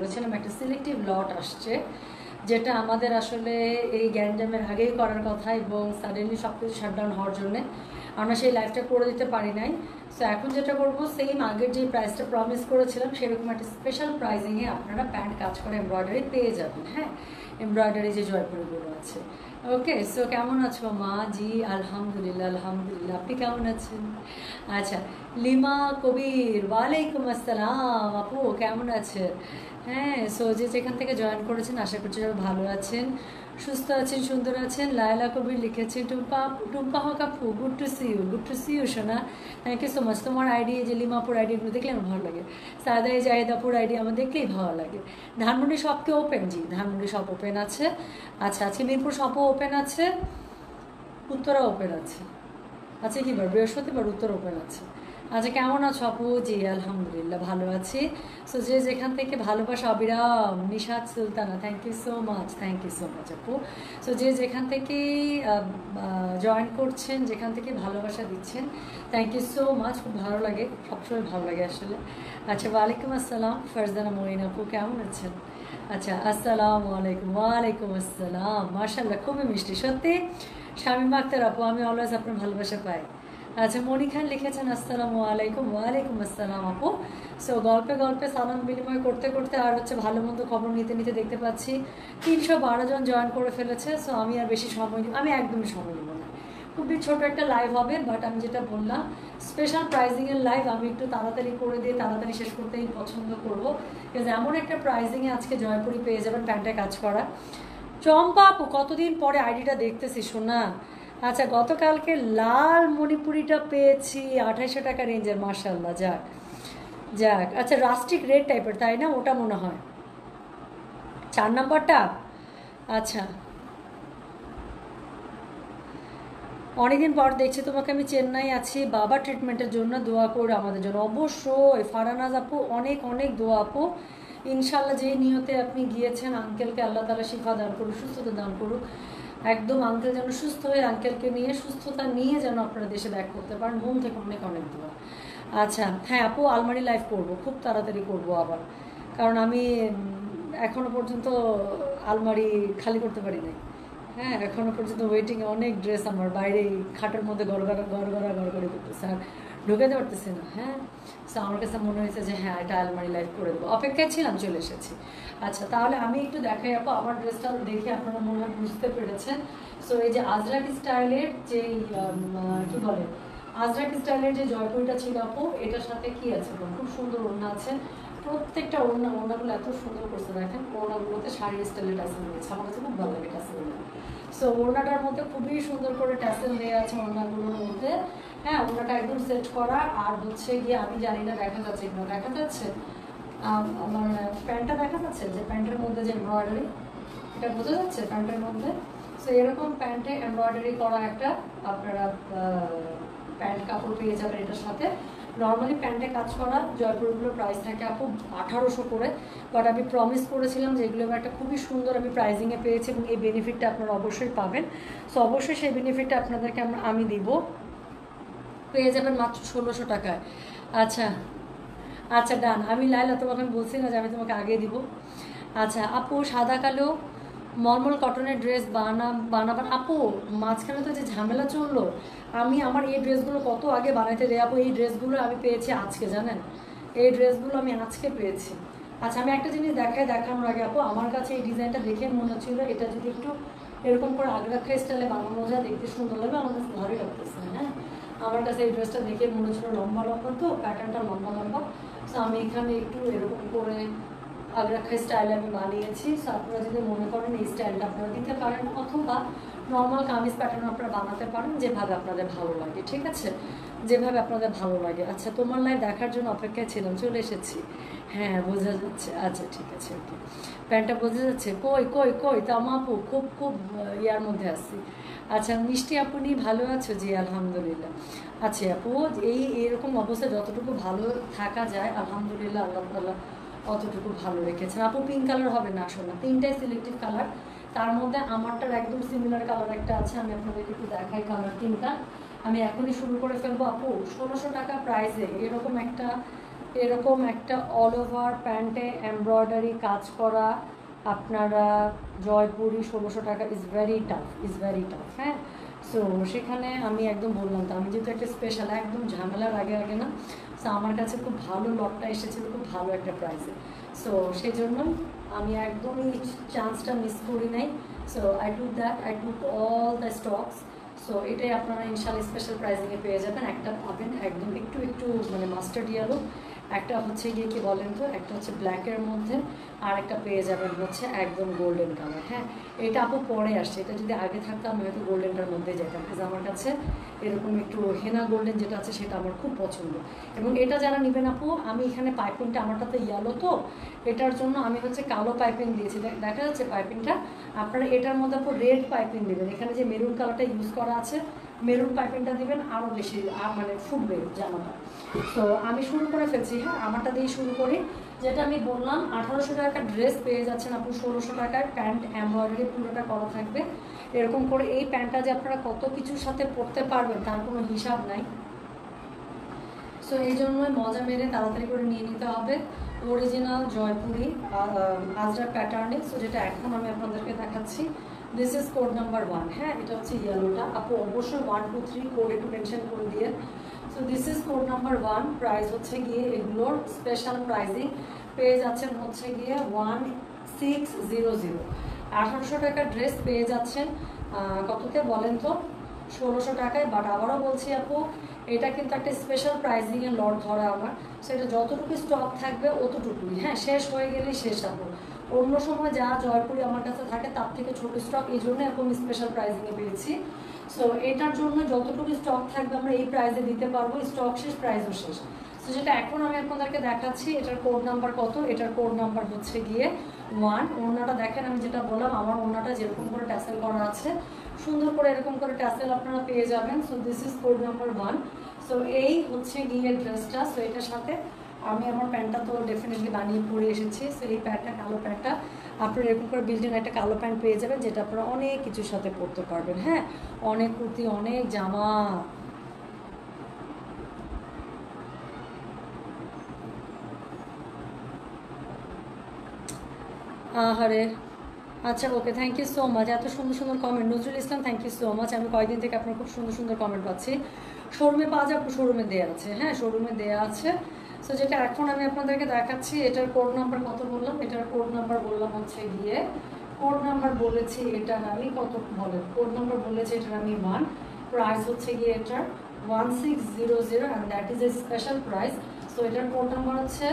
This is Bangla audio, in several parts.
বলেছিলাম একটা সিলেক্টিভ লট আসছে, যেটা আমাদের আসলে এই গ্যান্ডামের আগেই করার কথা, এবং সাডেনলি সব কিছু শাটডাউন হওয়ার জন্যে আমরা সেই লাইফটা করে দিতে পারি নাই। সো এখন যেটা করবো, সেম আগের যে প্রাইসটা প্রমিস করেছিলাম সেরকম একটা স্পেশাল প্রাইজিংয়ে আপনারা প্যান্ট কাজ করে এমব্রয়ডারি পেয়ে যাবেন। হ্যাঁ, এমব্রয়ডারি যে জয়পুরগুলো আছে। ওকে, সো কেমন আছো মা? জি আলহামদুলিল্লাহ, আলহামদুলিল্লাহ। আপনি কেমন আছেন? আচ্ছা, লিমা কবির, ওয়ালাইকুম আসসালাম আপু, কেমন আছেন? হ্যাঁ, সো যে যেখান থেকে জয়েন করেছেন আশা করছি সবাই ভালো আছেন, সুস্থ আছেন, সুন্দর আছেন। লায়লা কবির লিখেছেন, টুম্পা টুম্পা হক আপু, good to see you, good to see you সোনা, থ্যাংক ইউ সো মাচ। তোমার আইডি, যে লিমাপুর আইডিগুলো দেখলে আমার ভালো লাগে, সাদাই জাহিদাপুর আইডি আমার দেখলেই ভালো লাগে। ধানমন্ডি শপকে ওপেন? জি, ধানমন্ডি শপ ওপেন আছে। আচ্ছা, আজকে মিরপুর শপও ওপেন আছে, উত্তরা ওপেন আছে। আচ্ছা, কি বার? বৃহস্পতিবার উত্তর ওপেন আছে। আচ্ছা, কেমন আছো আপু? জি আলহামদুলিল্লাহ ভালো আছি। সো যে যেখান থেকে ভালোবাসা, অবিরাম, Nishad Sultana, thank you so much, thank you so much আপু। সো যে যেখান থেকে জয়েন করছেন, যেখান থেকে ভালোবাসা দিচ্ছেন, থ্যাংক ইউ সো মাচ, খুব ভালো লাগে, সবসময় ভালো লাগে আসলে। আচ্ছা, ওয়ালাইকুম আসসালাম ফারজানা মরিন আপু, কেমন আছেন? আচ্ছা, আসসালামু আলাইকুম। ওয়ালাইকুম আসসালাম, মাশাআল্লাহ, খুবই মিষ্টি সত্যি। শামীমা আক্তার আপু, আমি অলওয়েজ আপনার ভালোবাসা পাই। আচ্ছা, মনি খান লিখেছেন আসসালামু আলাইকুম। ওয়ালাইকুম আসসালাম আপু। সো গল্পে গল্পে সালাম বিনিময় করতে করতে আর হচ্ছে ভালো মন্দ খবর নিতে নিতে দেখতে পাচ্ছি 312 জন জয়েন করে ফেলেছে। সো আমি আর বেশি সময় আমি একদমই সময় নেব না, খুবই ছোট একটা লাইভ হবে, বাট আমি যেটা বললাম স্পেশাল প্রাইজিংয়ের লাইভ আমি একটু তাড়াতাড়ি করে দিয়ে তাড়াতাড়ি শেষ করতেই পছন্দ করবো, বিকজ এমন একটা প্রাইজিংয়ে আজকে জয়পুরি পেয়ে যাবেন প্যান্টে কাজ করা। চম্পা আপু, কতদিন পরে আইডিটা দেখতেছি শোনা। আচ্ছা, গতকালকে লাল মণিপুরিটা পেয়েছি 2800 টাকা রেঞ্জের, মার্শাল্লাহ, যাক যাক। আচ্ছা, রাস্টিক রেড টাইপের তাই না? ওটা মনে হয় 4 নম্বরটা। আচ্ছা, অনেকদিন পর দেখছি তোমাকে। আমি চেন্নাই আছি বাবা ট্রিটমেন্টের জন্য, দোয়া করে আমাদের জন্য। অবশ্যই ফারানাজ আপু, অনেক অনেক দোয়া আপু। ইনশাল্লাহ যে নিয়তে আপনি গিয়েছেন, আঙ্কেলকে আল্লাহ তাআলা শিফা দান করুক, সুস্থতা দান করুক। একদম আঙ্কেল যেন সুস্থ হয়ে, আঙ্কেলকে নিয়ে সুস্থতা নিয়ে যেন আপনারা দেশে ব্যাক করতে পারেন। ঘুম থেকে অনেক অনেক দোয়া। আচ্ছা, হ্যাঁ আপু, আলমারি লাইভ করবো, খুব তাড়াতাড়ি করবো আবার, কারণ আমি এখনো পর্যন্ত আলমারি খালি করতে পারি নাই। হ্যাঁ, এখনো পর্যন্ত ওয়েটিংয়ে অনেক ড্রেস আমার বাইরে খাটের মধ্যে গড়গড়ি করতেছে, আর ঢুকাতে পারতেছি না। হ্যাঁ, সো আমার কাছে মনে হয়েছে যে হ্যাঁ, এটা আলমারি লাইভ করে দেবো, অপেক্ষায় ছিলাম, চলে এসেছি। আচ্ছা, তাহলে আমি একটু দেখাই আপু, আমার ড্রেসটা দেখে আপনারা মনে হয় বুঝতে পেরেছেন। সো এই যে আজরাক স্টাইলের যে কি বলে, আজরাক স্টাইলের যে জয়পুরিটা ছিল আপু, এটার সাথে কি আছে, খুব সুন্দর ওড়না আছে। প্রত্যেকটা ওড়নাগুলো এত সুন্দর করছে, দেখেন ওড়নাগুলোতে শাড়ি স্টাইলের টাসেল রয়েছে, আমার কাছে খুব ভালো লাগে টাসেলগুলো। সো ওড়নাটার মধ্যে খুবই সুন্দর করে টাসেল দেওয়া আছে ওড়নাগুলোর মধ্যে। হ্যাঁ, ওড়নাটা একদম সেট করা, আর হচ্ছে গিয়ে আমি জানি না দেখা যাচ্ছে কিনা, দেখা যাচ্ছে আমার প্যান্টটা দেখা যাচ্ছে, যে প্যান্টের মধ্যে যে এমব্রয়ডারি, এটা বোঝা যাচ্ছে প্যান্টের মধ্যে। সো এরকম প্যান্টে এমব্রয়ডারি করা একটা আপনারা প্যান্ট কাপড় পেয়ে যাবেন এটার সাথে। নর্মালি প্যান্টে কাজ করা জয়পুরগুলোর প্রাইস থাকে আপু 1800 করে, বাট আমি প্রমিস করেছিলাম যে এগুলো একটা খুবই সুন্দর আমি প্রাইজিংয়ে পেয়েছি, এবং এই বেনিফিটটা আপনারা অবশ্যই পাবেন। সো অবশ্যই সেই বেনিফিটটা আপনাদেরকে আমি দিব, পেয়ে যাবেন মাত্র 1600 টাকায়। আচ্ছা আচ্ছা, ডান। আমি লাইলা, তোমাকে আমি বলছি না যে আমি তোমাকে আগে দিব। আচ্ছা আপু, সাদা কালো মলমল কটনের ড্রেস বানাবার আপু, মাঝখানে তো যে ঝামেলা চললো, আমি আমার এই ড্রেসগুলো কত আগে বানাইতে দেয় আপু, এই ড্রেসগুলো আমি পেয়েছি আজকে, জানেন, এই ড্রেসগুলো আমি আজকে পেয়েছি। আচ্ছা, আমি একটা জিনিস দেখানোর আগে আপু, আমার কাছে এই ডিজাইনটা দেখে মনে হচ্ছিল এটা যদি একটু এরকম করে আগ্রাখা স্টাইলে বানানো যায়, দেখতে সুন্দর লাগবে, আমার কাছে ভালোই লাগতেছে। হ্যাঁ, আমার কাছে এই ড্রেসটা দেখে মনে হচ্ছিল লম্বা লম্বা, তো প্যাটার্নটা লম্বা লম্বা। সো আমি এখানে একটু এরকম করে আগ্রাখা স্টাইলে আমি বানিয়েছি। সো আপনারা যদি মনে করেন এই স্টাইলটা আপনারা দিতে পারেন, অথবা নর্মাল কামিজ প্যাটার্ন আপনারা বানাতে পারেন, যেভাবে আপনাদের ভালো লাগে, ঠিক আছে, যেভাবে আপনাদের ভালো লাগে। আচ্ছা, তোমার লাইভ দেখার জন্য অপেক্ষায় ছিলাম, চলে এসেছি। হ্যাঁ, বোঝা যাচ্ছে। আচ্ছা, ঠিক আছে, ওকে, প্যান্টটা বোঝা যাচ্ছে। কই কই কই তো আপু, খুব খুব ইয়ার মধ্যে আছি। আচ্ছা, মিষ্টি আপনি ভালো আছো? জি আলহামদুলিল্লাহ। আচ্ছা আপু, এরকম অবস্থায় যতটুকু ভালো থাকা যায় আলহামদুলিল্লাহ, আল্লাহ তাআলা অতটুকু ভালো রেখেছেন। আপু পিঙ্ক কালার হবে না, আসলে 3টাই সিলেক্টিভ কালার, তার মধ্যে আমারটার একদম সিমিলার কালার একটা আছে, আমি আপনাদেরকে একটু দেখাই কালার 3টা। আমি এখনই শুরু করে ফেলবো আপু। 1600 টাকা প্রাইসে এরকম একটা এরকম একটা অল ওভার প্যান্টে এমব্রয়ডারি কাজ করা আপনারা জয়পুরি 1600 টাকা ইজ ভেরি টাফ, হ্যাঁ। সো সেখানে আমি একদম বললাম তো, আমি যেহেতু একটা স্পেশাল একদম ঝামেলার আগে আগে না, সো আমার কাছে খুব ভালো লটটা এসেছিলো খুব ভালো একটা প্রাইসে। সো সেই জন্য আমি একদমই চান্সটা মিস করি নাই। So I took all the stocks. So এটাই আপনারা ইনশাল্লাহ স্পেশাল প্রাইজিংয়ে পেয়ে যাবেন। একটা পাবেন একদম একটু মানে মাস্টার্ড ইয়েলো, একটা হচ্ছে গিয়ে কি বলেন তো, একটা হচ্ছে ব্ল্যাকের মধ্যে, আর একটা পেয়ে যাবেন হচ্ছে একদম গোল্ডেন কালার। হ্যাঁ, এটা আপু পরে আসছে, এটা যদি আগে থাকতো আমি হয়তো গোল্ডেনটার মধ্যে যেতাম, বিকজ আমার কাছে এরকম একটু হেনা গোল্ডেন যেটা আছে সেটা আমার খুব পছন্দ। এবং এটা যারা নেবেন আপু, আমি এখানে পাইপিংটা, আমারটা তো ইয়েলো তো, এটার জন্য আমি হচ্ছে কালো পাইপিং দিয়েছি, দেখা যাচ্ছে পাইপিংটা। আপনারা এটার মধ্যে আপু রেড পাইপিং দেবেন, এখানে যে মেরুন কালারটা ইউজ করা আছে মেরুন পাইপিংটা দিবেন, আরও বেশি মানে ফুটবে জামাটা। তো আমি শুরু করে ফেলছি, হ্যাঁ, আমারটা দিয়ে শুরু করি। যেটা আমি বললাম 1800 টাকার ড্রেস পেয়ে যাচ্ছেন আপু 1600 টাকার, প্যান্ট এমব্রয়ডারি পুরোটা করা থাকবে এরকম করে। এই প্যান্টটা যে আপনারা কত কিছুর সাথে পরতে পারবেন তার কোনো হিসাব নাই। সো এই জন্যই মজা মেরে তাড়াতাড়ি করে নিয়ে নিতে হবে। অরিজিনাল জয়পুরি আজরাক প্যাটার্নে। সো যেটা এখন আমি আপনাদেরকে দেখাচ্ছি, দিস ইজ কোড নাম্বার 1। হ্যাঁ, এটা হচ্ছে ইয়েলোটা, আপু অবশ্যই 1 2 3 কোড একটু মেনশন করে দিয়ে। So this is code number 1। Price হচ্ছে গিয়ে এগুলোর স্পেশাল প্রাইজিং পেয়ে যাচ্ছেন হচ্ছে গিয়ে 1600। 1800 টাকার ড্রেস পেয়ে যাচ্ছেন কততে বলেন তো, 1600 টাকায়। বাট আবারও বলছি আপু, এটা কিন্তু একটা স্পেশাল প্রাইজিংয়ের লট ধরা আমার, সেটা যতটুকু স্টক থাকবে অতটুকুই, হ্যাঁ, শেষ হয়ে গেলেই শেষ আপু। অন্য সময় যা জয়পুরি আমার কাছে থাকে তার থেকে ছোট স্টক, এই জন্য এখন স্পেশাল প্রাইজিংয়ে পেয়েছি। সো এটার জন্য যতটুকু স্টক থাকবে আমরা এই প্রাইসে দিতে পারবো, স্টক শেষ প্রাইসও শেষ। সো যেটা এখন আমি আপনাদেরকে দেখাচ্ছি, এটার কোড নাম্বার কত, এটার কোড নাম্বার হচ্ছে গিয়ে 1। ওড়নাটা দেখেন, আমি যেটা বললাম আমার ওড়নাটা যেরকম করে ট্যাসেল করা আছে সুন্দর করে এরকম করে ট্যাসেল আপনারা পেয়ে যাবেন। So this is code number 1। So এই হচ্ছে গিয়ে ড্রেসটা। সো এটার সাথে আমি আমার প্যান্টটা তো ডেফিনেটলি বানিয়ে পরে এসেছি। সো এই প্যান্টটা, কালো প্যান্টটা আপনারা এরকম করে বিল্ডিং একটা কালো প্যান্ট পেয়ে যাবেন, যেটা আপনারা অনেক কিছুর সাথে পরতে পারবেন। হ্যাঁ, অনেক কুর্তি, অনেক জামা। আহারে, আচ্ছা, okay, thank you so much. এত সুন্দর সুন্দর comment, Nazrul Islam, thank you so much. আমি কয়েকদিন থেকে আপনার খুব সুন্দর সুন্দর কমেন্ট পাচ্ছি। শোরুমে পাওয়া যাবে, শোরুমে দেওয়া আছে, হ্যাঁ, শোরুমে দেওয়া আছে। সো যেটা এখন আমি আপনাদেরকে দেখাচ্ছি, এটার কোড নাম্বার কত বললাম, এটার কোড নাম্বার বললাম হচ্ছে গিয়ে, কোড নাম্বার বলেছি এটার আমি কত বলেন, কোড নাম্বার বলেছি এটার আমি 1। প্রাইস হচ্ছে গিয়ে এটার 1600 and that is a special price. So এটার কোড নাম্বার হচ্ছে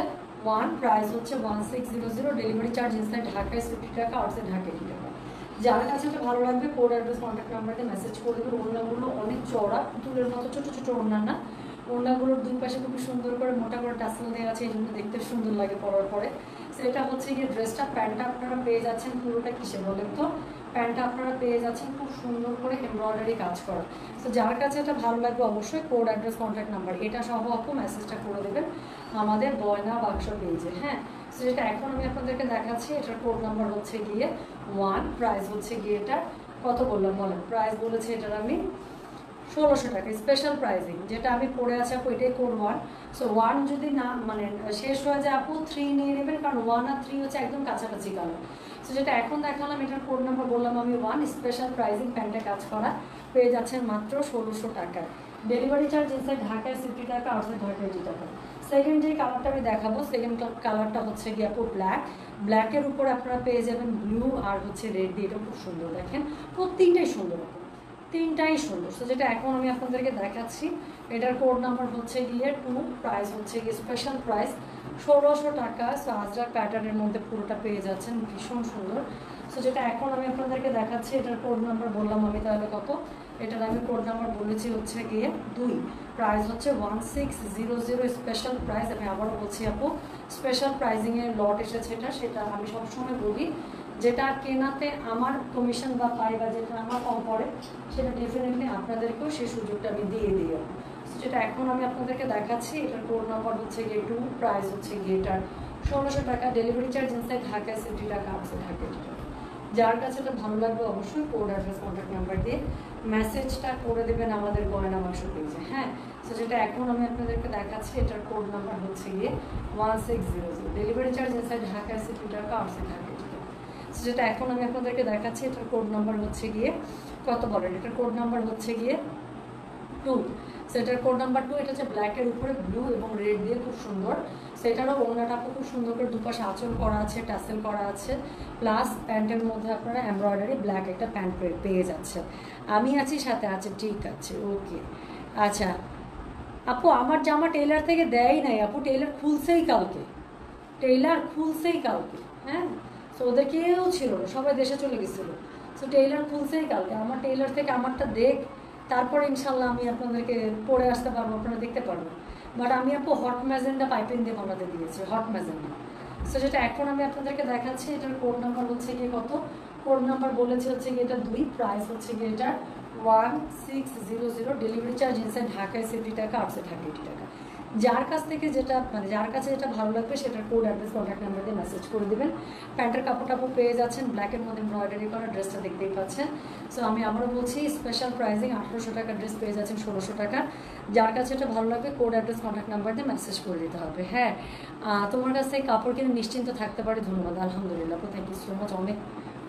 1, প্রাইস হচ্ছে 1600। ডেলিভারি চার্জ ইনসাইড ঢাকা 50 টাকা, আউটসাইড ঢাকা 80 টাকা। যার কাছে এটা ভালো লাগবে কোড অ্যাড্রেস কন্ট্যাক্ট নাম্বারে মেসেজ করে দেবেন। ওড়নাগুলো অনেক চড়া, পুতুলের মতো ছোটো ছোটো ওড়না না, ওড়নাগুলোর দুই পাশে খুবই সুন্দর করে মোটা করে টাসেল দেওয়া আছে, এই জন্য দেখতে সুন্দর লাগে পরার পরে। সেটা হচ্ছে গিয়ে ড্রেসটা। প্যান্টটা আপনারা পেয়ে যাচ্ছেন পুরোটা কিসে বলেন তো, প্যান্টটা আপনারা পেয়ে যাচ্ছেন খুব সুন্দর করে এমব্রয়ডারি কাজ করা। তো যার কাছে এটা ভালো লাগবে অবশ্যই কোড অ্যাড্রেস কন্ট্যাক্ট নাম্বার এটা সহ আপু মেসেজটা করে দেবেন আমাদের গয়না বাক্স পেজে। হ্যাঁ, সো যেটা এখন আমি আপনাদেরকে দেখাচ্ছি, এটার কোড নাম্বার হচ্ছে গিয়ে 1। প্রাইস হচ্ছে গিয়ে এটা কত বললাম বলেন, প্রাইস বলেছে এটার আমি 1600 টাকা স্পেশাল প্রাইজিং। যেটা আমি পড়ে আছি আপু এটাই কোড 1। সো 1 যদি না মানে শেষ হয়ে যায় আপু 3 নিয়ে নেবেন, কারণ 1 আর 3 হচ্ছে একদম কাছাকাছি কালার। সো যেটা এখন দেখালাম এটার কোড নাম্বার বললাম আমি 1। স্পেশাল প্রাইজিং, প্যান্টে কাজ করা পেয়ে যাচ্ছেন মাত্র 1600 টাকায়। ডেলিভারি চার্জ ইনসাইড ঢাকায় 50 টাকা, আউটসাইড ঢাকা 80 টাকা। সেকেন্ড যে কালারটা আমি দেখাবো, সেকেন্ড কালারটা হচ্ছে গিয়ে আপু ব্ল্যাক। ব্ল্যাকের উপর আপনারা পেয়ে যাবেন ব্লু আর হচ্ছে রেড দিয়ে, এটা খুব সুন্দর দেখেন, প্রত্যেকটাই সুন্দর, তিনটাই সুন্দর। তো যেটা এখন আমি আপনাদেরকে দেখাচ্ছি, এটার কোড নাম্বার হচ্ছে গিয়ে 2। প্রাইস হচ্ছে গিয়ে স্পেশাল প্রাইস 1600 টাকা। সো আজরাক প্যাটার্নের মধ্যে পুরোটা পেয়ে যাচ্ছেন, ভীষণ সুন্দর। সো যেটা এখন আমি আপনাদেরকে দেখাচ্ছি, এটার কোড নাম্বার বললাম আমি তাহলে কত, এটার আমি কোড নাম্বার বলেছি হচ্ছে গিয়ে 2। প্রাইস হচ্ছে 1600 স্পেশাল প্রাইস। আমি আবারও বলছি আপু, স্পেশাল প্রাইজিংয়ের লট এসেছে এটা, সেটা আমি সবসময় বলি, যেটা কেনাতে আমার কমিশন বা পাই বা যেটা আমার কম পড়ে সেটা ডেফিনেটলি আপনাদেরকেও সেই সুযোগটা আমি দিয়ে দিই। যেটা এখন আমি আপনাদেরকে দেখাচ্ছি, এটার কোড নাম্বার হচ্ছে গিয়ে 2। প্রাইস হচ্ছে গিয়ে এটার 1600 টাকা। ডেলিভারি চার্জ ইনসাইড ঢাকায় 50 টাকা, আউটসাইড ঢাকা 80 টাকা। যার কাছে এটা ভালো লাগবে অবশ্যই কোড অ্যাড্রেস কন্ট্যাক্ট নাম্বার দিয়ে মেসেজটা করে দেবেন আমাদের গয়না বাক্স পেজে। হ্যাঁ, তো যেটা এখন আমি আপনাদেরকে দেখাচ্ছি এটার কোড নাম্বার হচ্ছে গিয়ে 1600। ডেলিভারি চার্জ ইনসাইড ঢাকা আছে 2 টাকা, আউটসাইড ঢাকা 2 টাকা। তো যেটা এখন আমি আপনাদেরকে দেখাচ্ছি এটার কোড নাম্বার হচ্ছে গিয়ে কত বলেন, এটার কোড নাম্বার হচ্ছে গিয়ে 2। সেটার কোড নাম্বার 2। এটা হচ্ছে ব্ল্যাকের উপরে ব্লু এবং রেড দিয়ে খুব সুন্দর। সেটারও ওড়নাটা খুব সুন্দর করে দুপাশে আঁচল করা আছে, টাসেল করা আছে, প্লাস প্যান্টের মধ্যে আপনারা এমব্রয়ডারি ব্ল্যাক একটা প্যান্ট পেয়ে যাচ্ছে। আমি আছি সাথে আছে, ঠিক আছে, ওকে। আচ্ছা আপু, আমার জামা টেইলার থেকে দেয় নাই আপু, টেইলার খুলছেই কালকে, টেইলার খুলছেই কালকে। হ্যাঁ, তো ওদের কেউ ছিল না, সবাই দেশে চলে গেছিলো। সো টেইলার খুলছেই কালকে। আমার টেইলার থেকে আমারটা দেখ, তারপরে ইনশাল্লাহ আমি আপনাদেরকে পরে আসতে পারবো, আপনারা দেখতে পারবেন। বাট আমি আপু হট ম্যাজেন্ডা পাইপিং দিয়ে বানাতে দিয়েছি, হট ম্যাজেন্ডা। সো যেটা এখন আমি আপনাদেরকে দেখাচ্ছি এটার কোড নাম্বার হচ্ছে গিয়ে কত, কোড নাম্বার বলেছে হচ্ছে গিয়ে এটা 2, প্রাইস হচ্ছে গিয়ে এটার 1600। ডেলিভারি চার্জ ইনসাইড ঢাকায় 70 টাকা, আউটসাইড ঢাকা 80 টাকা। যার কাছ থেকে যেটা মানে যার কাছে যেটা ভালো লাগবে সেটার কোড অ্যাড্রেস কন্ট্যাক্ট নাম্বার দিয়ে মেসেজ করে দেবেন। প্যান্টের কাপড় টাপড় পেয়ে যাচ্ছেন, ব্ল্যাকের মধ্যে এমব্রয়ডারি করা, ড্রেসটা দেখতেই পাচ্ছেন। সো আমি আবারও বলছি স্পেশাল প্রাইজিং 1800 টাকার ড্রেস পেয়ে যাচ্ছেন 1600 টাকা। যার কাছে এটা ভালো লাগবে কোড অ্যাড্রেস কন্ট্যাক্ট নাম্বার দিয়ে মেসেজ করে দিতে হবে। হ্যাঁ, তোমার কাছ থেকে কাপড় কিনে নিশ্চিন্ত থাকতে পারি। ধন্যবাদ, আলহামদুলিল্লাহ, থ্যাংক ইউ সো মাচ। অনেক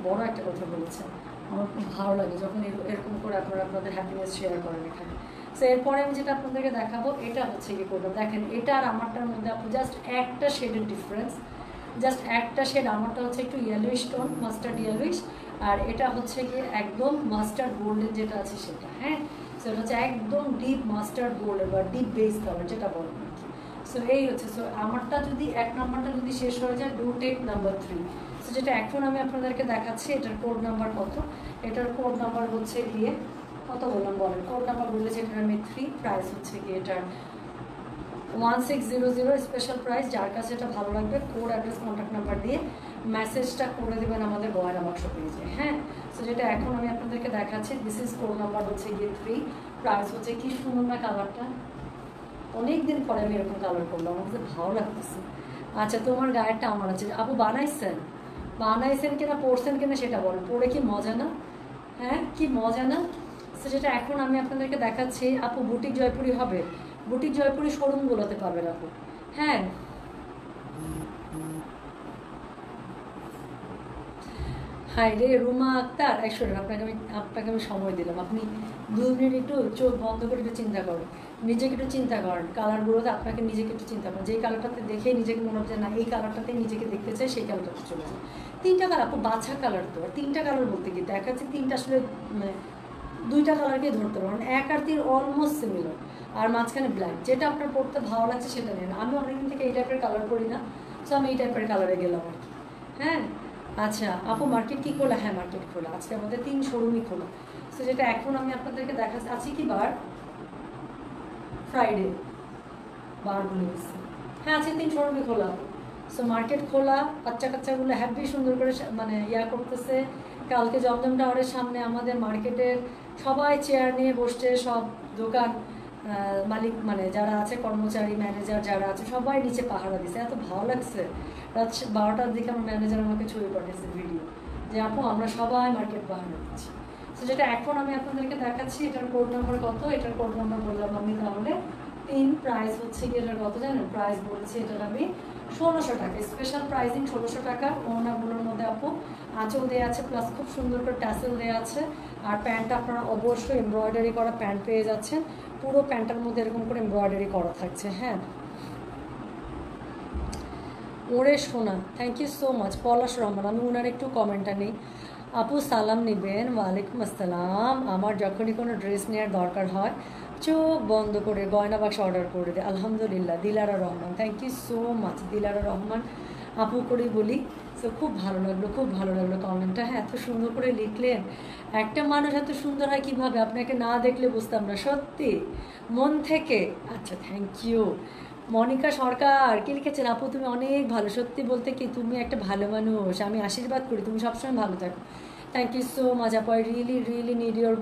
বড় একটা কথা বলেছেন, আমার খুব ভালো লাগে যখন এরকম করে আপনারা আপনাদের হ্যাপিনেস শেয়ার করেন এখানে। সো এরপরে আমি যেটা আপনাদেরকে দেখাবো এটা হচ্ছে কি করবো, দেখেন এটা আর আমারটার মধ্যে আপনি জাস্ট একটা শেডের ডিফারেন্স, জাস্ট একটা শেড। আমারটা হচ্ছে একটু ইয়েলোইশ টোন, মাস্টার্ড ইয়েলোইশ, আর এটা হচ্ছে গিয়ে একদম মাস্টার্ড গোল্ডের যেটা আছে সেটা। হ্যাঁ, সো এটা হচ্ছে একদম ডিপ মাস্টার্ড গোল্ডের বা ডিপ বেস কালার যেটা বলেন আর কি। সো এই হচ্ছে, সো আমারটা যদি 1 নাম্বারটা যদি শেষ হয়ে যায়, ডু টেক নাম্বার 3। সো যেটা এখন আমি আপনাদেরকে দেখাচ্ছি এটার কোড নাম্বার কত, এটার কোড নাম্বার হচ্ছে গিয়ে কত বললাম বলেন, কোড নাম্বার বলেছে এটার আমি 3, প্রাইস হচ্ছে গিয়ে এটার 1600 স্পেশাল প্রাইস। যার কাছে এটা ভালো লাগবে কোড অ্যাড্রেস কন্ট্যাক্ট নাম্বার দিয়ে মেসেজটা করে দেবেন আমাদের গয়না বাক্স পেজে। হ্যাঁ, সো যেটা এখন আমি আপনাদেরকে দেখাচ্ছি দিস ইজ কোড নাম্বার হচ্ছে গিয়ে 3, প্রাইস হচ্ছে কি সুন্দর না কালারটা, অনেকদিন পরে আমি এরকম কালার করলাম, আমার কাছে ভালো লাগতেছে। আচ্ছা তোমার গায়েরটা আমার আছে আপু, বানাইছেন কিনা পড়ছেন কিনা সেটা বলেন, পড়ে কি মজা না? হ্যাঁ, কি মজা না? তো যেটা এখন আমি আপনাদেরকে দেখাচ্ছি আপু, বুটিক জয়পুরি হবে, বুটিক জয়পুরি শোরুমগুলোতে পাবেন আপু। হ্যাঁ, হাই রে রুমা আক্তার, শুনুন আপনাকে আমি সময় দিলাম, আপনি 2 মিনিট একটু চোখ বন্ধ করে একটু চিন্তা করেন, নিজেকে একটু চিন্তা করেন, কালারগুলোতে আপনাকে নিজেকে একটু চিন্তা করেন, যেই কালারটাতে দেখে নিজেকে মনে হচ্ছে না এই কালারটাতে নিজেকে দেখতে চাই, সেই কালারটাতে চলে যায়। 3টা কালার আপু, বাছা কালার তো, আর 3টা কালার বলতে কি দেখাচ্ছে 3টা আসলে মানে 2টা কালারকেই ধরতে পারেন, 1 আর 3 অলমোস্ট সিমিলার, আর মাঝখানে ব্ল্যাক, যেটা আপনার পড়তে ভালো লাগছে সেটা নেন। আমি অনেকদিন থেকে এই টাইপের কালার পরি না, সো আমি এই টাইপের কালারে গেলাম আর কি। হ্যাঁ, আচ্ছা আপু মার্কেট কি খোলা? হ্যাঁ মার্কেট খোলা, আজকে আমাদের 3 শোরুমই খোলা। সো যেটা এখন আমি আপনাদেরকে দেখাচ্ছি, আজকে কি বার? ফ্রাইডে, বার বলে গেছি। হ্যাঁ, আজকে 3 শোরুমই খোলা। সো মার্কেট খোলা, কাচ্চাগুলো হ্যাপি সুন্দর করে মানে করতেছে। কালকে জমজম টাওয়ারের সামনে আমাদের মার্কেটের সবাই চেয়ার নিয়ে বসছে, সব দোকান মালিক মানে যারা আছে কর্মচারী ম্যানেজার যারা আছে সবাই নিচে পাহারা দিচ্ছে, এত ভালো লাগছে। রাত 12টার দিকে আমার ম্যানেজার আমাকে ছবি পাঠিয়েছে ভিডিও, যে আপু আমরা সবাই মার্কেট পাহারা দিচ্ছি। তো যেটা এখন আমি আপনাদেরকে দেখাচ্ছি এটার কোড নাম্বার কত, এটার কোড নাম্বার বললাম আমি তাহলে 3, প্রাইস হচ্ছে কি এটার কত জানেন, প্রাইস বলেছি এটার আমি 1600 টাকা, স্পেশাল প্রাইসিং 1600 টাকা। ওড়নাগুলোর মধ্যে আপু আঁচল দেওয়া আছে, প্লাস খুব সুন্দর করে ট্যাসেল দেওয়া আছে, আর প্যান্টটা আপনারা অবশ্যই এমব্রয়ডারি করা প্যান্ট পেয়ে যাচ্ছেন, পুরো প্যান্টটার মধ্যে এরকম করে এমব্রয়ডারি করা থাকছে। হ্যাঁ, ওরে সোনা, থ্যাংক ইউ সো মাচ। পলাশ রহমান, আমি ওনার একটু কমেন্টটা নেই। আপু সালাম নেবেন, ওয়ালাইকুম আসসালাম। আমার যখনই কোনো ড্রেস নেওয়ার দরকার হয় চোখ বন্ধ করে গয়না বাক্স অর্ডার করে দেয়। আলহামদুলিল্লাহ, Dilara Rahman, thank you so much Dilara Rahman আপু করেই বলি। সো খুব ভালো লাগলো কমেন্টটা। হ্যাঁ, এত সুন্দর করে লিখলেন। একটা মানুষ এত সুন্দর হয় কীভাবে, আপনাকে না দেখলে বুঝতাম না, সত্যি মন থেকে। আচ্ছা, থ্যাংক ইউ। মনিকা সরকার কি লিখেছেন, আপু তুমি অনেক ভালো, সত্যি বলতে কি তুমি একটা ভালো মানুষ, আমি আশীর্বাদ করি তুমি সবসময় ভালো থাকো। থ্যাংক ইউ সো মাচ আপু, I really need your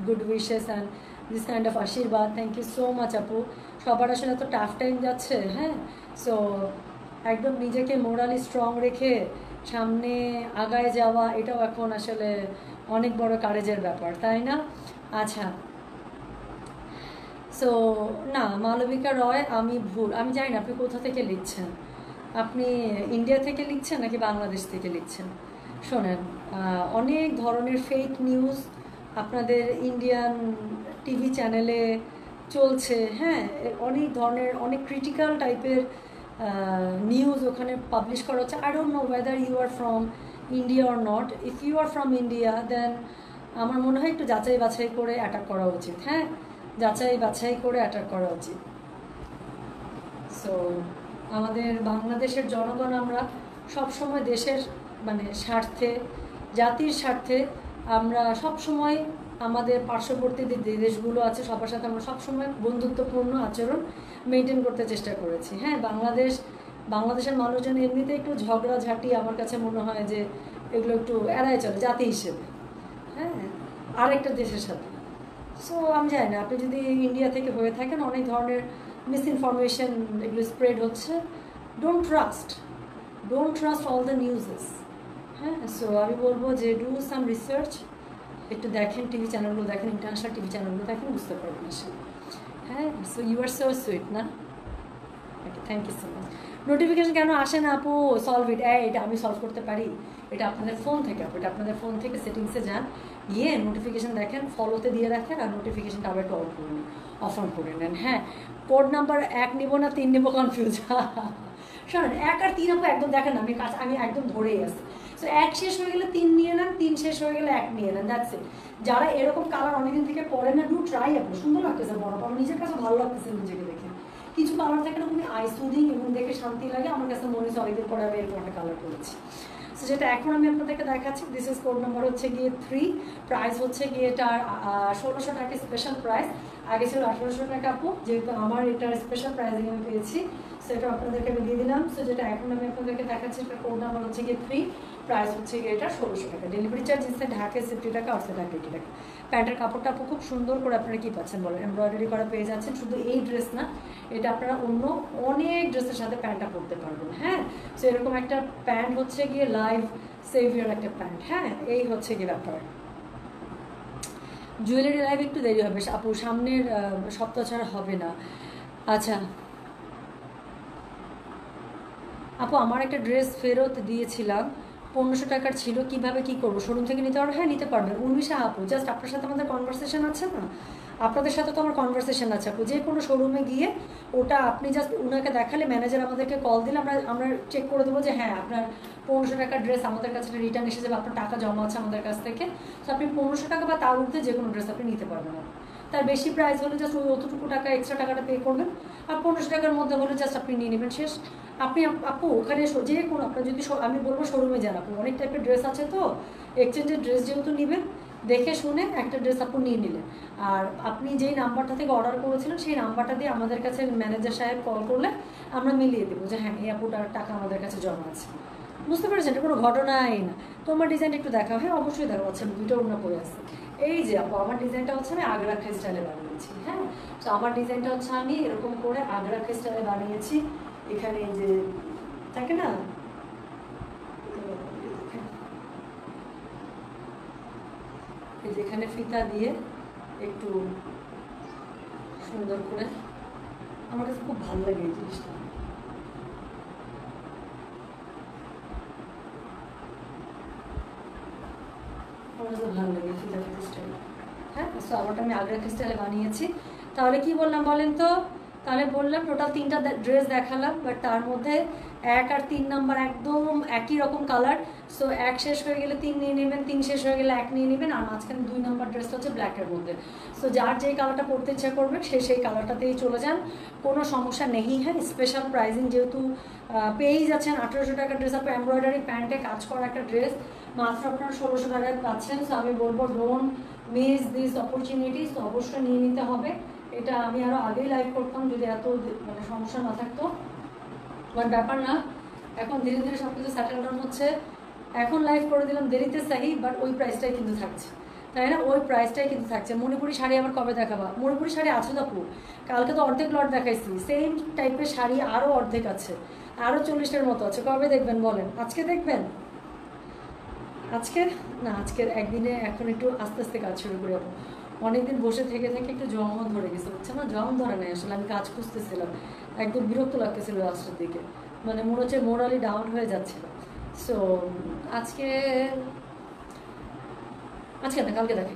good wishes and this kind of আশীর্বাদ। থ্যাংক ইউ সো মাচ আপু। সবার আসলে এত টাফ টাইম যাচ্ছে। হ্যাঁ, সো একদম নিজেকে মোরালি স্ট্রং রেখে সামনে আগায় যাওয়া এটাও এখন আসলে অনেক বড় কারেজের ব্যাপার, তাই না? আচ্ছা, সো না, মালবিকা রয় আমি ভুল, আমি জানি না আপনি কোথা থেকে লিখছেন, আপনি ইন্ডিয়া থেকে লিখছেন নাকি বাংলাদেশ থেকে লিখছেন। শোনেন, অনেক ধরনের ফেক নিউজ আপনাদের ইন্ডিয়ান টিভি চ্যানেলে চলছে, হ্যাঁ, অনেক ধরনের অনেক ক্রিটিক্যাল টাইপের নিউজ ওখানে পাবলিশ করা হচ্ছে। I don't know whether you are from India or not. If you are from India then আমার মনে হয় একটু যাচাই বাছাই করে অ্যাটাক করা উচিত, হ্যাঁ, যাচাই বাছাই করে অ্যাটাক করা উচিত। সো আমাদের বাংলাদেশের জনগণ আমরা সবসময় দেশের মানে স্বার্থে, জাতির স্বার্থে আমরা সবসময় আমাদের পার্শ্ববর্তী যে দেশগুলো আছে সবার সাথে আমরা সবসময় বন্ধুত্বপূর্ণ আচরণ মেনটেন করতে চেষ্টা করেছি। হ্যাঁ, বাংলাদেশের মানুষজন এমনিতে একটু ঝগড়াঝাটি আমার কাছে মনে হয় যে এগুলো একটু এড়ায় চলে জাতি হিসেবে, হ্যাঁ, আরেকটা দেশের সাথে। সো আমি জানি না, আপনি যদি ইন্ডিয়া থেকে হয়ে থাকেন অনেক ধরনের মিসইনফরমেশন এগুলো স্প্রেড হচ্ছে, ডোন্ট ট্রাস্ট অল দ্য নিউজেস। হ্যাঁ, সো আমি বলবো যে ডু সাম রিসার্চ, একটু দেখেন টিভি চ্যানেলগুলো দেখেন, ইন্টারন্যাশনাল টিভি চ্যানেলগুলো দেখেন, বুঝতে পারবেন আসলে। হ্যাঁ, so you are so sweet না। Okay, thank you so much. Notification কেন আসে না আপু? Solve it. এটা আমি সলভ করতে পারি, এটা আপনাদের ফোন থেকে আপু, এটা আপনাদের ফোন থেকে সেটিংসে যান, গিয়ে নোটিফিকেশন দেখেন, ফলোতে দিয়ে রাখেন, আর নোটিফিকেশনটা আবার একটু অফ অন করে নেন। হ্যাঁ, কোড নাম্বার 1 নিবো না 3 নিবো, কনফিউজ। শোনেন, 1 আর 3 আপু একদম দেখেন, আমি একদম ধরেই আসি। সো 1 শেষ হয়ে গেলে 3 নিয়ে নেন, 3 শেষ হয়ে গেলে 1 নিয়ে নেন, দ্যাটস ইট। যারা এরকম কালার অনেকদিন থেকে পরে না, ডু ট্রাই আপু, সুন্দর লাগতেছে, বড় আমার নিজের কাছে ভালো লাগতেছে নিজেকে দেখে। কিছু কালার থাকে না খুবই আই সুদিং এবং দেখে শান্তি লাগে, আমার কাছে মনে হচ্ছে অনেকদিন পরে আমি এরকম একটা কালার করেছি। সো যেটা এখন আমি আপনাদেরকে দেখাচ্ছি, দিস ইজ কোড নাম্বার হচ্ছে গিয়ে 3, প্রাইস হচ্ছে গিয়ে এটার 1600 টাকা স্পেশাল প্রাইস, আগে ছিল 1800 টাকা আপু, যেহেতু আমার এটার স্পেশাল প্রাইসিং আমি পেয়েছি সেটা আপনাদেরকে আমি দিয়ে দিলাম। সো যেটা এখন আমি আপনাদেরকে দেখাচ্ছি, এটা কোড নাম্বার হচ্ছে গিয়ে 3, প্রাইস হচ্ছে গিয়ে এটা 1600 টাকা, ডেলিভারি চার্জ ইনসে ঢাকায় 50 টাকা, আউটসাইড ঢাকা 80 টাকা। প্যান্টের কাপড়টা আপু খুব সুন্দর করে আপনারা কী পাচ্ছেন বলেন, এমব্রয়ডারি করা পেয়ে যাচ্ছেন। শুধু এই ড্রেস না, এটা আপনারা অন্য অনেক ড্রেসের সাথে প্যান্টটা পরতে পারবেন। হ্যাঁ, সো এরকম একটা প্যান্ট হচ্ছে গিয়ে লাইভ সেভিয়ার একটা প্যান্ট। হ্যাঁ, এই হচ্ছে গিয়ে ব্যাপার। জুয়েলারি লাইভ একটু দেরি হবে আপু, সামনের সপ্তাহ ছাড়া হবে না। আচ্ছা আপু, আমার একটা ড্রেস ফেরত দিয়েছিলাম, 1500 টাকার ছিল, কিভাবে কি করবো? শোরুম থেকে নিতে পারবো? হ্যাঁ, নিতে পারবেন। উর্মিশা আপু, জাস্ট আপনার সাথে আমাদের কনভারসেশন আছে না, আপনাদের সাথে তো আমার কনভারসেশন আছে আপু, যে কোনো শোরুমে গিয়ে ওটা আপনি জাস্ট ওনাকে দেখালে, ম্যানেজার আমাদেরকে কল দিলে আমরা চেক করে দেবো যে হ্যাঁ আপনার 1500 টাকার ড্রেস আমাদের কাছে রিটার্ন এসে যাবে, আপনার টাকা জমা আছে আমাদের কাছ থেকে। তো আপনি 1500 টাকা বা তার ঊর্ধ্বে যে কোনো ড্রেস আপনি নিতে পারবেন। তার বেশি প্রাইস হলে জাস্ট ওই অতটুকু টাকা এক্সট্রা টাকাটা পে করবেন, আর 1500 টাকার মধ্যে হলে জাস্ট আপনি নিয়ে নেবেন, শেষ। আপনি আপু ওখানে যে কোনো আপনার যদি আমি বলবো শোরুমে যান আপু, অনেক টাইপের ড্রেস আছে, তো এক্সচেঞ্জের ড্রেস যেহেতু নেবেন, দেখে শুনে একটা ড্রেস আপু নিয়ে নিলেন, আর আপনি যেই নাম্বারটা থেকে অর্ডার করেছিলেন সেই নাম্বারটা দিয়ে আমাদের কাছে ম্যানেজার সাহেব কল করলে আমরা মিলিয়ে দেবো যে হ্যাঁ এই আপুটার টাকা আমাদের কাছে জমা আছে। বুঝতে পেরেছেন, এটা কোনো ঘটনাই না। তোমার ডিজাইনটা একটু দেখা, হ্যাঁ অবশ্যই দেখা হচ্ছে, দুটো ওনা পরে আছে। এই যে আপু, আমার ডিজাইনটা হচ্ছে আমি আগ্রা স্টাইলে বানিয়েছি। হ্যাঁ, তো আমার ডিজাইনটা হচ্ছে আমি এরকম করে আগ্রা স্টাইলে বানিয়েছি। এখানে যে থাকে না, যেখানে ফিতা দিয়ে একটু সুন্দর করে, আমার কাছে খুব ভালো লাগে এই জিনিসটা। আমার কাছে ভালো লাগে ফিতা স্টাইল। হ্যাঁ, সো আমারটা আমি আগ্রা স্টাইলে বানিয়েছি। তাহলে কি বললাম বলেন তো? তাহলে বললাম টোটাল 3টা ড্রেস দেখালাম, বাট তার মধ্যে 1 আর 3 নাম্বার একদম একই রকম কালার। সো 1 শেষ হয়ে গেলে 3 নিয়ে নেবেন, 3 শেষ হয়ে গেলে 1 নিয়ে নেবেন, আর মাঝখানে 2 নাম্বার ড্রেসটা হচ্ছে ব্ল্যাকের মধ্যে। সো যার যেই কালারটা পরতে ইচ্ছা করবে সেই কালারটাতেই চলে যান, কোনো সমস্যা নেই। হ্যাঁ, স্পেশাল প্রাইজিং যেহেতু পেয়েই যাচ্ছেন, 1800 টাকার ড্রেস আপনার এমব্রয়ডারি প্যান্টে কাজ করা একটা ড্রেস মাত্র আপনার 1600 টাকায় পাচ্ছেন। সো আমি বলবো ডোন্ট মিস দিস অপরচুনিটিস, তো অবশ্যই নিয়ে নিতে হবে। এটা আমি আরও আগেই লাইভ করতাম যদি এত মানে সমস্যা না থাকতো, বাট ব্যাপার না, এখন ধীরে ধীরে সব কিছু সেটেল ডাউন হচ্ছে। এখন লাইভ করে দিলাম দেরিতে সাহি, বাট ওই প্রাইসটাই কিন্তু থাকছে, তাই না? ওই প্রাইসটাই কিন্তু থাকছে। মণিপুরি শাড়ি আবার কবে দেখাবা? মণিপুরি শাড়ি আছে তো আপু, কালকে তো অর্ধেক লট দেখাইছি, সেম টাইপের শাড়ি আরও অর্ধেক আছে, আরও 40টার মতো আছে। কবে দেখবেন বলেন? আজকে দেখবেন? আজকের না, আজকের একদিনে এখন একটু আস্তে আস্তে কাজ শুরু করে যাবো। অনেকদিন বসে থেকে থেকে একটু জম ধরে গেছে, হচ্ছে না, জম ধরে নেই আসলে, আমি কাজ খুঁজতেছিলাম, একদম বিরক্ত লাগতেছিল লাস্টের দিকে, মানে মনে হচ্ছে মোরালি ডাউন হয়ে যাচ্ছিল। সো আজকে, আজকে না কালকে দেখে।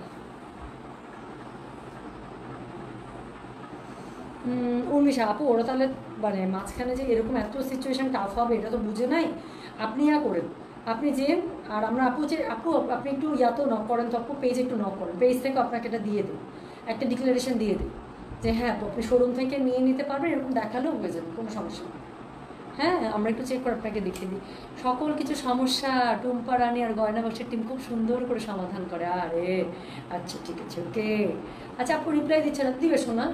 উর্মিশা আপু, ওরা তাহলে মানে মাঝখানে যে এরকম এত সিচুয়েশন টাফ হবে এটা তো বুঝে নাই। আপনি করেন, আপনি যে, আর আমরা আপু যে আপু আপনি একটু ইয়াতেও নক করেন তো আপু, পেজে একটু নক করেন, পেজ থেকে আপনাকে এটা দিয়ে দিই, একটা ডিক্লারেশন দিয়ে দিই যে হ্যাঁ আপু আপনি শোরুম থেকে নিয়ে নিতে পারবেন, এরকম দেখালেও হয়ে যাবে, কোনো সমস্যা নেই। হ্যাঁ, আমরা একটু চেক করে আপনাকে দেখিয়ে দিই। সকল কিছু সমস্যা টুম্পা রানী আর গয়না বাক্সের টিম খুব সুন্দর করে সমাধান করে। আরে আচ্ছা ঠিক আছে, ওকে। আচ্ছা আপু রিপ্লাই দিচ্ছে না, দিবে শোনা,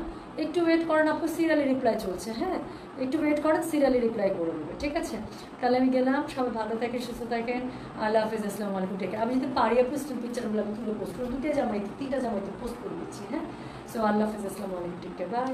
একটু ওয়েট করেন আপু, সিরিয়ালি রিপ্লাই চলছে, হ্যাঁ একটু ওয়েট করেন, সিরিয়ালি রিপ্লাই করে দেবে, ঠিক আছে। তাহলে আমি গেলাম, সবাই ভালো থাকেন, সুস্থ থাকেন, আল্লাহ হাফিজ, আসসালামু আলাইকুম, টেক কেয়ার। আমি যদি পারি আপু স্টিল পিকচারগুলো আমি তুলে পোস্ট করবো, দুটো জামাইতে 3টা জামাইতে পোস্ট করে দিচ্ছি, হ্যাঁ। সো আল্লাহ হাফিজ, আসসালামু আলাইকুম, টেক কেয়ার, বাই।